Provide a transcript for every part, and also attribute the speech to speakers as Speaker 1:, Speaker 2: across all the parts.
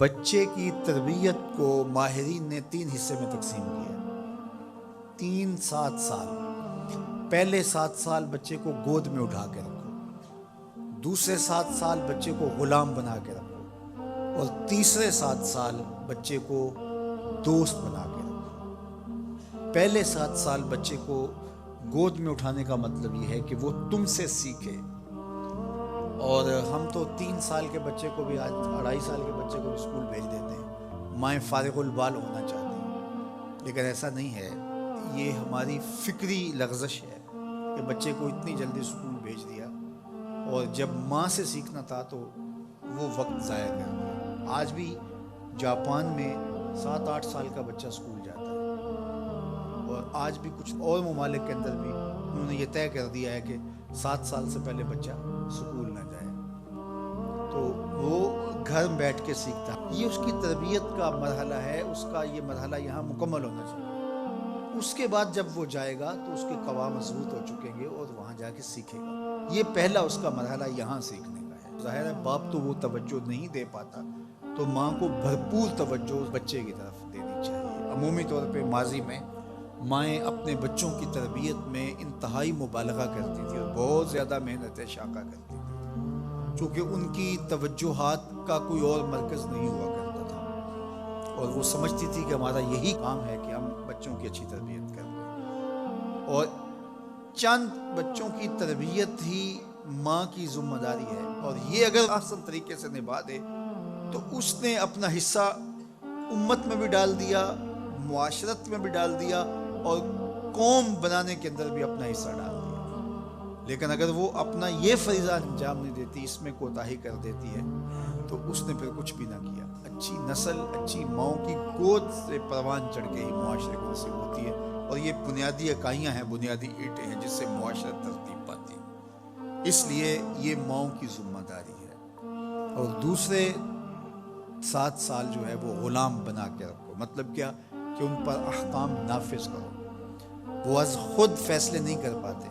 Speaker 1: بچے کی تربیت کو ماہرین نے 3 حصے میں تقسیم کیا. 7 سال. پہلے 7 سال بچے کو گود میں اٹھا کے رکھو، دوسرے 7 سال بچے کو غلام بنا کے رکھو، اور تیسرے 7 سال بچے کو دوست بنا کے رکھو. پہلے 7 سال بچے کو گود میں اٹھانے کا مطلب یہ ہے کہ وہ تم سے سیکھے. اور ہم تو 3 سال کے بچے کو بھی، آج 2.5 سال کے بچے کو بھی اسکول بھیج دیتے ہیں. مائیں فارغ البال ہونا چاہتی ہیں، لیکن ایسا نہیں ہے. یہ ہماری فکری لغزش ہے کہ بچے کو اتنی جلدی اسکول بھیج دیا، اور جب ماں سے سیکھنا تھا تو وہ وقت ضائع کر دیا. آج بھی جاپان میں 7-8 سال کا بچہ اسکول جاتا ہے، اور آج بھی کچھ اور ممالک کے اندر بھی انہوں نے یہ طے کر دیا ہے کہ 7 سال سے پہلے بچہ اسکول نہ جائے، تو وہ گھر بیٹھ کے سیکھتا. یہ اس کی تربیت کا مرحلہ ہے، اس کا یہ مرحلہ یہاں مکمل ہونا چاہیے. اس کے بعد جب وہ جائے گا تو اس کے قواعد مضبوط ہو چکیں گے اور وہاں جا کے سیکھے گا. یہ پہلا اس کا مرحلہ یہاں سیکھنے کا ہے. ظاہر ہے باپ تو وہ توجہ نہیں دے پاتا، تو ماں کو بھرپور توجہ اس بچے کی طرف دینی چاہیے. عمومی طور پہ ماضی میں مائیں اپنے بچوں کی تربیت میں انتہائی مبالغہ کرتی تھی اور بہت زیادہ محنت شاقہ کرتی تھی، چونکہ ان کی توجہات کا کوئی اور مرکز نہیں ہوا کرتا تھا، اور وہ سمجھتی تھی کہ ہمارا یہی کام ہے کہ ہم بچوں کی اچھی تربیت کریں. اور چند بچوں کی تربیت ہی ماں کی ذمہ داری ہے، اور یہ اگر احسن طریقے سے نبھا دے تو اس نے اپنا حصہ امت میں بھی ڈال دیا، معاشرت میں بھی ڈال دیا، اور قوم بنانے کے اندر بھی اپنا حصہ ڈال دیا. لیکن اگر وہ اپنا یہ فریضہ انجام نہیں دیتی، اس میں کوتاہی کر دیتی ہے، تو اس نے پھر کچھ بھی نہ کیا. اچھی نسل اچھی ماؤں کی گود سے پروان چڑھ کے ہی معاشرے کو نصیب ہوتی ہے، اور یہ بنیادی اکائیاں ہیں، بنیادی اینٹیں ہیں جس سے معاشرت ترتیب پاتی ہے. اس لیے یہ ماؤں کی ذمہ داری ہے. اور دوسرے 7 سال جو ہے وہ غلام بنا کے رکھو. مطلب کیا کہ ان پر احکام نافذ کرو. وہ از خود فیصلے نہیں کر پاتے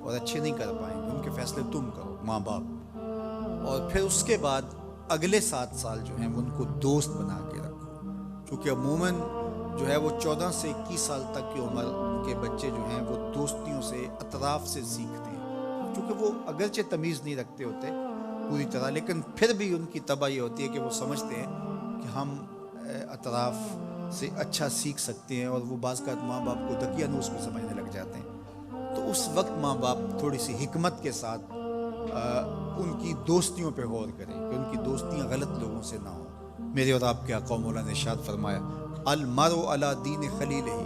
Speaker 1: اور اچھے نہیں کر پائیں گے، ان کے فیصلے تم کرو، ماں باپ. اور پھر اس کے بعد اگلے 7 سال جو ہیں ان کو دوست بنا کے رکھو. چونکہ عموماً جو ہے وہ 14 سے 21 سال تک کی عمر کے بچے جو ہیں وہ دوستیوں سے، اطراف سے سیکھتے ہیں. چونکہ وہ اگرچہ تمیز نہیں رکھتے ہوتے پوری طرح، لیکن پھر بھی ان کی طبع یہ ہوتی ہے کہ وہ سمجھتے ہیں کہ ہم اطراف سے اچھا سیکھ سکتے ہیں، اور وہ بعض کا ماں باپ کو دقیانوس بھی سمجھنے لگ جاتے ہیں. تو اس وقت ماں باپ تھوڑی سی حکمت کے ساتھ ان کی دوستیوں پہ غور کریں کہ ان کی دوستیاں غلط لوگوں سے نہ ہوں. میرے اور آپ کے آقا مولا نے ارشاد فرمایا، المرء علی دین خلیلہ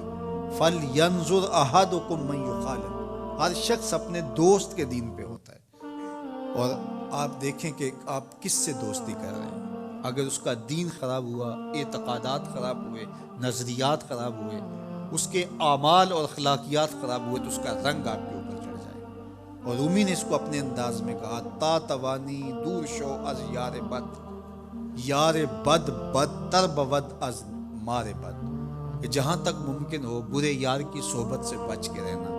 Speaker 1: فلینظر احدکم من یخالط. ہر شخص اپنے دوست کے دین پہ ہوتا ہے، اور آپ دیکھیں کہ آپ کس سے دوستی کر رہے ہیں. اگر اس کا دین خراب ہوا، اعتقادات خراب ہوئے، نظریات خراب ہوئے، اس کے اعمال اور اخلاقیات خراب ہوئے، تو اس کا رنگ آپ کے اوپر چڑھ جائے. اور رومی نے اس کو اپنے انداز میں کہا، تا توانی دور شو از یار بد، یار بد بدتر بود از مار بد. کہ جہاں تک ممکن ہو برے یار کی صحبت سے بچ کے رہنا.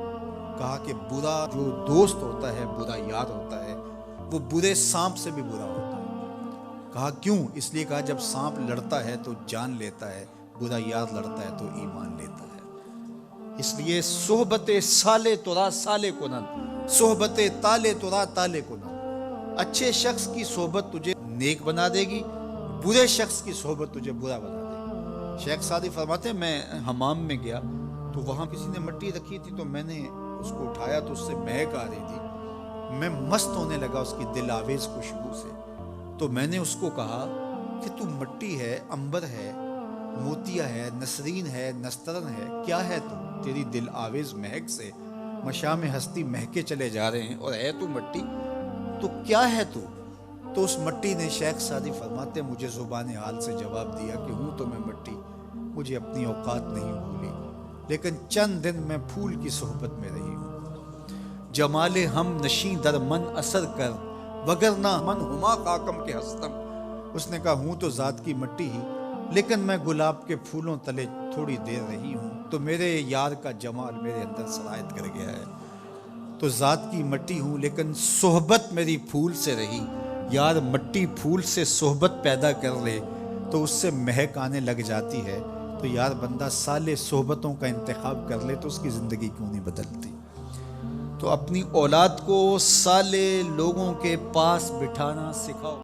Speaker 1: کہا کہ برا جو دوست ہوتا ہے، برا یار ہوتا ہے، وہ برے سانپ سے بھی برا ہوتا ہے. کہا کیوں؟ اس لیے کہا جب سانپ لڑتا ہے تو جان لیتا ہے، برا یار لڑتا ہے تو ایمان لیتا ہے. اس لیے صحبت سالے ترا سالے کنن، صحبت تالے ترا تالے کنن. اچھے شخص کی صحبت تجھے نیک بنا دے گی، برے شخص کی صحبت تجھے برا بنا دے گی. شیخ سعدی فرماتے ہیں، میں حمام میں گیا تو وہاں کسی نے مٹی رکھی تھی، تو میں نے اس کو اٹھایا تو اس سے مہک آ رہی تھی. میں مست ہونے لگا اس کی دل آویز خوشبو سے. تو میں نے اس کو کہا کہ تو مٹی ہے، عنبر ہے، موتیا ہے، نسرین ہے، نسترن ہے، کیا ہے تو؟ تیری دل آویز مہک سے مشام ہستی مہکے چلے جا رہے ہیں، اور ہے تو مٹی، تو کیا ہے تو؟ تو اس مٹی نے، شیخ سعدی فرماتے مجھے زبان حال سے جواب دیا کہ ہوں تو میں مٹی، مجھے اپنی اوقات نہیں بھولی، لیکن چند دن میں پھول کی صحبت میں رہی ہوں. جمال ہم نشیں در من اثر کر، وگرنہ من ہما خاکم کے ہستم. اس نے کہا ہوں تو ذات کی مٹی ہی، لیکن میں گلاب کے پھولوں تلے تھوڑی دیر رہی ہوں، تو میرے یار کا جمال میرے اندر سرایت کر گیا ہے. تو ذات کی مٹی ہوں لیکن صحبت میری پھول سے رہی. یار مٹی پھول سے صحبت پیدا کر لے تو تو اس سے مہک آنے لگ جاتی ہے، تو یار بندہ صالح صحبتوں کا انتخاب کر لے تو اس کی زندگی کیوں نہیں بدلتی؟ تو اپنی اولاد کو صالح لوگوں کے پاس بٹھانا سکھاؤ۔